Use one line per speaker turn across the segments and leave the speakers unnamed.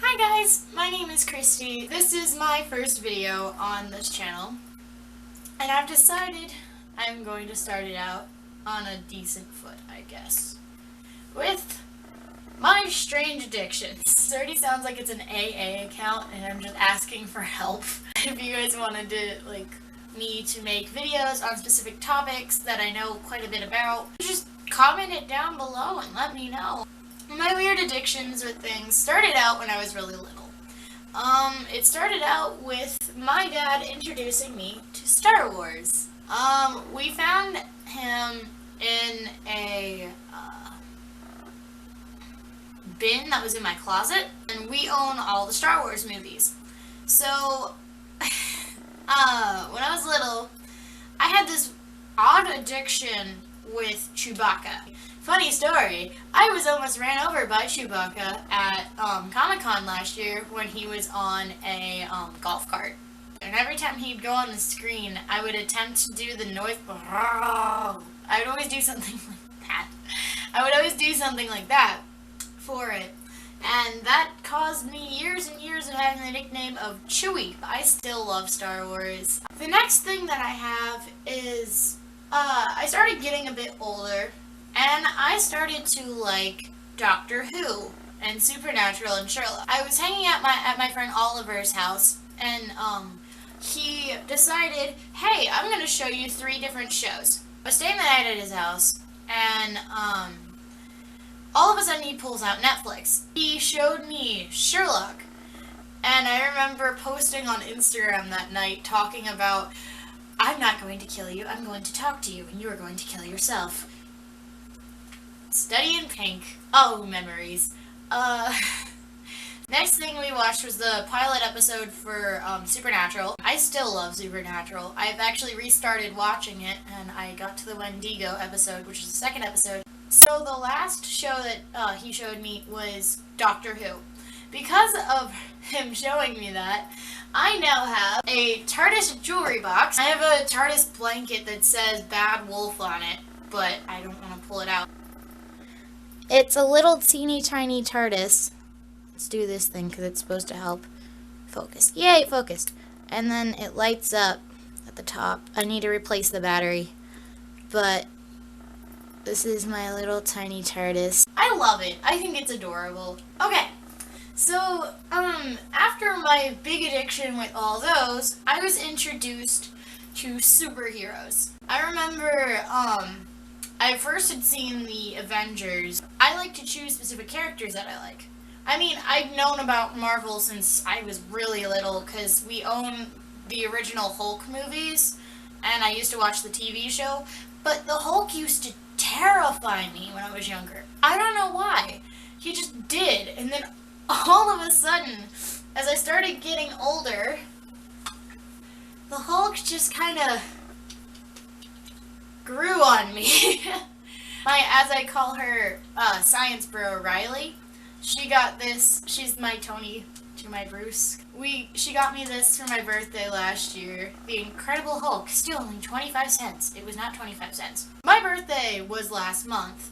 Hi guys, my name is Kristy. This is my first video on this channel, and I've decided I'm going to start it out on a decent foot, I guess, with my strange addictions. This already sounds like it's an AA account, and I'm just asking for help. If you guys wanted to, me to make videos on specific topics that I know quite a bit about, just comment it down below and let me know. My weird addictions with things started out when I was really little. It started out with my dad introducing me to Star Wars. We found him in a bin that was in my closet, and we own all the Star Wars movies. So, when I was little, I had this odd addiction with Chewbacca. Funny story, I was almost ran over by Chewbacca at Comic-Con last year when he was on a golf cart. And every time he'd go on the screen, I would attempt to do the noise. I would always do something like that. I would always do something like that for it. And that caused me years and years of having the nickname of Chewie. I still love Star Wars. The next thing that I have is, I started getting a bit older, and I started to like Doctor Who and Supernatural and Sherlock. I was hanging out at my friend Oliver's house, and he decided, hey, I'm going to show you 3 different shows. I was staying the night at his house, and all of a sudden he pulls out Netflix. He showed me Sherlock, and I remember posting on Instagram that night talking about, I'm not going to kill you, I'm going to talk to you, and you are going to kill yourself. Study in Pink. Oh, memories. Next thing we watched was the pilot episode for Supernatural. I still love Supernatural. I've actually restarted watching it, and I got to the Wendigo episode, which is the 2nd episode. So the last show that he showed me was Doctor Who. Because of him showing me that, I now have a TARDIS jewelry box. I have a TARDIS blanket that says Bad Wolf on it, but I don't want to pull it out. It's a little teeny tiny TARDIS. Let's do this thing because it's supposed to help focus. Yay, it focused. And then it lights up at the top. I need to replace the battery, but this is my little tiny TARDIS. I love it. I think it's adorable. Okay, so after my big addiction with all those, I was introduced to superheroes. I remember I first had seen the Avengers. I like to choose specific characters that I like. I mean, I've known about Marvel since I was really little because we own the original Hulk movies, and I used to watch the TV show, but the Hulk used to terrify me when I was younger. I don't know why. He just did. And then all of a sudden, as I started getting older, the Hulk just kind of grew on me. As I call her, Science Bro Riley, she got this. She's my Tony to my Bruce. She got me this for my birthday last year. The Incredible Hulk, still only 25 cents. It was not 25 cents. My birthday was last month,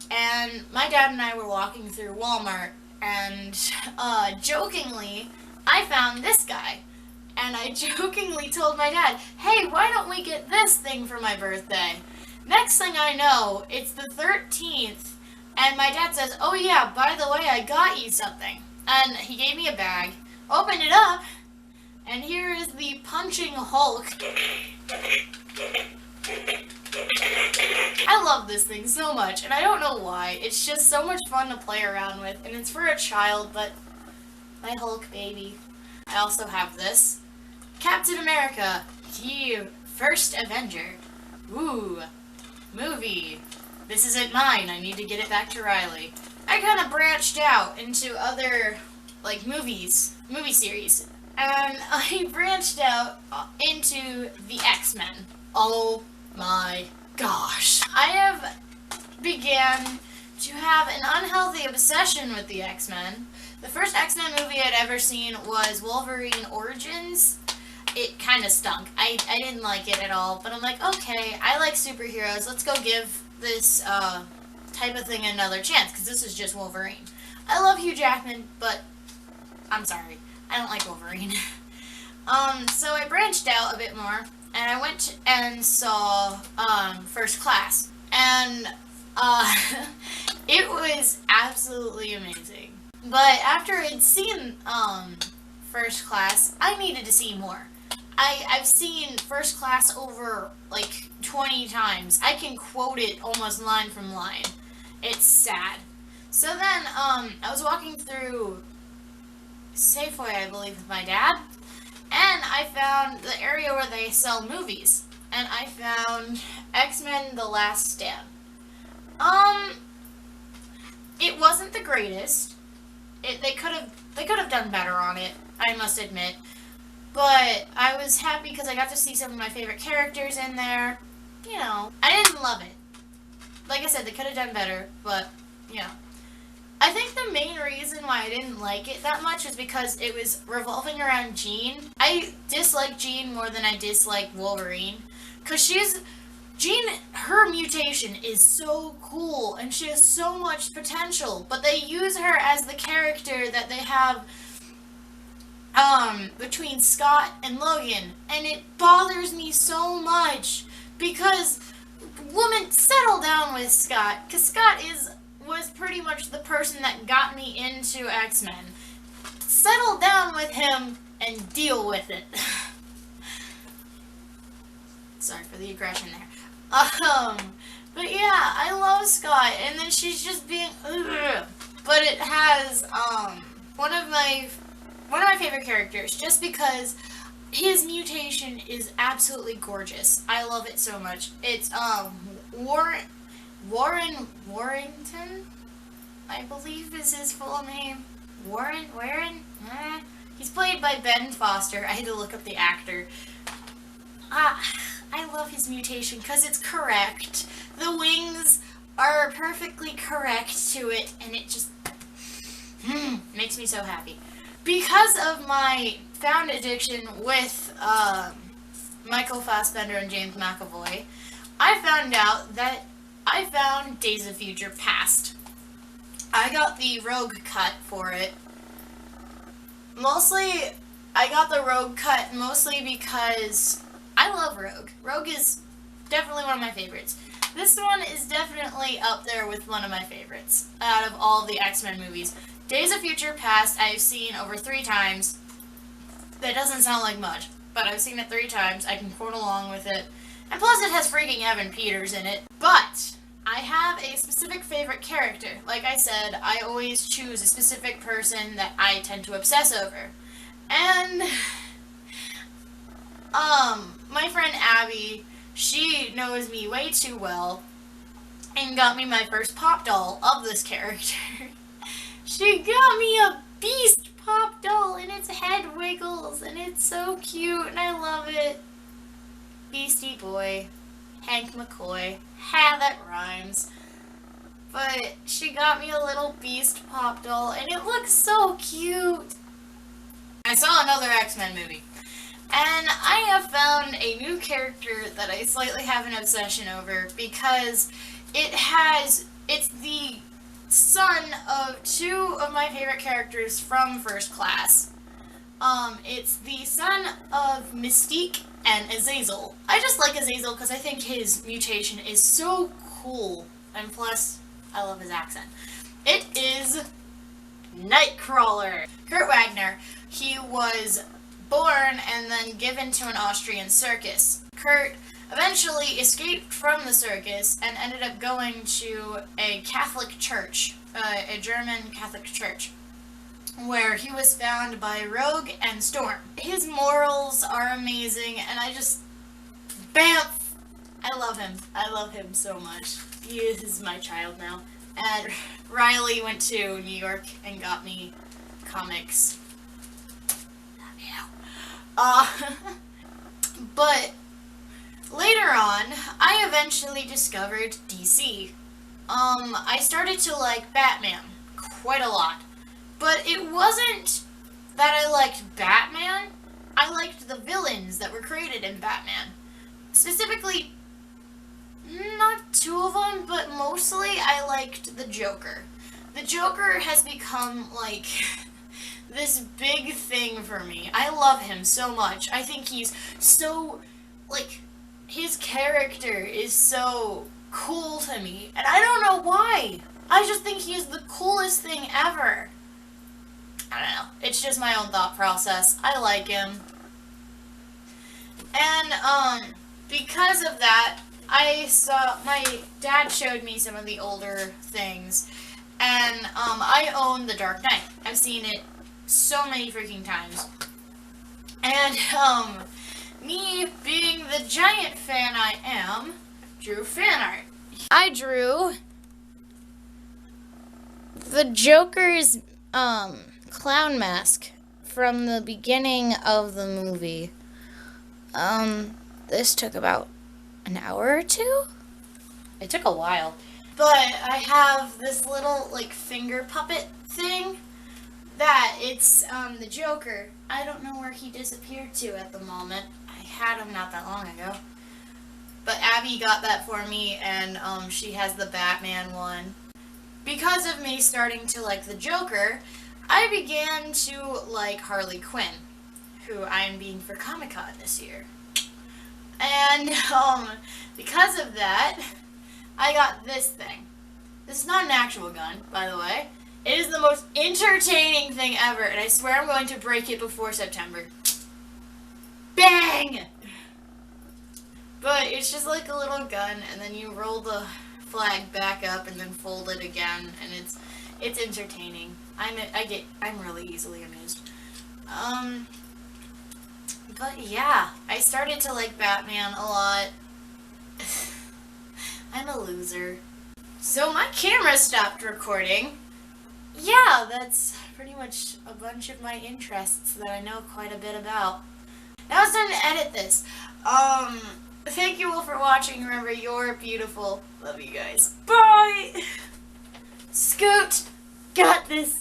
and my dad and I were walking through Walmart, and jokingly, I found this guy. And I jokingly told my dad, hey, why don't we get this thing for my birthday? Next thing I know, it's the 13th, and my dad says, oh yeah, by the way, I got you something. And he gave me a bag, opened it up, and here is the punching Hulk. I love this thing so much, and I don't know why. It's just so much fun to play around with, and it's for a child, but my Hulk baby. I also have this. Captain America, the First Avenger. Ooh, movie. This isn't mine. I need to get it back to Riley. I kind of branched out into other, movie series. And I branched out into the X-Men. Oh my gosh. I have began to have an unhealthy obsession with the X-Men. The first X-Men movie I'd ever seen was Wolverine Origins. It kind of stunk. I didn't like it at all, but I'm like, okay, I like superheroes. Let's go give this type of thing another chance, because this is just Wolverine. I love Hugh Jackman, but I'm sorry. I don't like Wolverine. So I branched out a bit more, and I went and saw First Class, and it was absolutely amazing. But after I'd seen First Class, I needed to see more. I've seen First Class over like 20 times. I can quote it almost line from line. It's sad. So then I was walking through Safeway, I believe, with my dad, and I found the area where they sell movies, and I found X-Men: The Last Stand. It wasn't the greatest. They could have done better on it, I must admit. But I was happy because I got to see some of my favorite characters in there. You know, I didn't love it. Like I said, they could have done better, but, you know. I think the main reason why I didn't like it that much is because it was revolving around Jean. I dislike Jean more than I dislike Wolverine. Because Jean, her mutation is so cool, and she has so much potential. But they use her as the character that they have between Scott and Logan. And it bothers me so much. Because, woman, settle down with Scott. Because Scott was pretty much the person that got me into X-Men. Settle down with him and deal with it. Sorry for the aggression there. But yeah, I love Scott, and then she's just being, ugh. But it has, one of my favorite characters, just because his mutation is absolutely gorgeous. I love it so much. It's, Warren Warrington, I believe is his full name. Warren? He's played by Ben Foster. I had to look up the actor. I love his mutation because it's correct. The wings are perfectly correct to it, and it just makes me so happy. Because of my found addiction with Michael Fassbender and James McAvoy, I found out that I found Days of Future Past. I got the Rogue cut for it. I got the Rogue cut mostly because I love Rogue. Rogue is definitely one of my favorites. This one is definitely up there with one of my favorites out of all of the X-Men movies. Days of Future Past I've seen over 3 times. That doesn't sound like much, but I've seen it 3 times. I can quote along with it. And plus it has freaking Evan Peters in it. But I have a specific favorite character. Like I said, I always choose a specific person that I tend to obsess over. And my friend Abby, she knows me way too well and got me my first pop doll of this character. She got me a Beast pop doll and its head wiggles and it's so cute and I love it. Beastie Boy, Hank McCoy. Ha, that rhymes. But she got me a little Beast pop doll and it looks so cute. I saw another X-Men movie. And I have found a new character that I slightly have an obsession over because it's the son of 2 of my favorite characters from First Class. It's the son of Mystique and Azazel. I just like Azazel because I think his mutation is so cool, and plus, I love his accent. It is Nightcrawler. Kurt Wagner. He was born and then given to an Austrian circus. Kurt eventually escaped from the circus and ended up going to a Catholic church, a German Catholic church, where he was found by Rogue and Storm. His morals are amazing, and I just, BAMF! I love him. I love him so much. He is my child now. And Riley went to New York and got me comics. But later on, I eventually discovered DC. I started to like Batman quite a lot. But it wasn't that I liked Batman. I liked the villains that were created in Batman. Specifically, not 2 of them, but mostly I liked the Joker. The Joker has become, like, the this big thing for me. I love him so much. I think he's so, like, his character is so cool to me. And I don't know why. I just think he's the coolest thing ever. I don't know. It's just my own thought process. I like him. And, because of that, my dad showed me some of the older things, and, I own The Dark Knight. I've seen it so many freaking times. And, me being the giant fan I am, drew fan art. I drew the Joker's, clown mask from the beginning of the movie. This took about an hour or two? It took a while. But I have this little, like, finger puppet thing that it's, the Joker. I don't know where he disappeared to at the moment. I had him not that long ago. But Abby got that for me, and, she has the Batman one. Because of me starting to like the Joker, I began to like Harley Quinn, who I am being for Comic-Con this year. And, because of that, I got this thing. This is not an actual gun, by the way. It is the most entertaining thing ever, and I swear I'm going to break it before September. Bang! But it's just like a little gun, and then you roll the flag back up and then fold it again, and it's entertaining. I'm really easily amused. But yeah, I started to like Batman a lot. I'm a loser. So my camera stopped recording. Yeah, that's pretty much a bunch of my interests that I know quite a bit about. Now it's time to edit this. Thank you all for watching. Remember, you're beautiful. Love you guys. Bye! Scoot! Got this.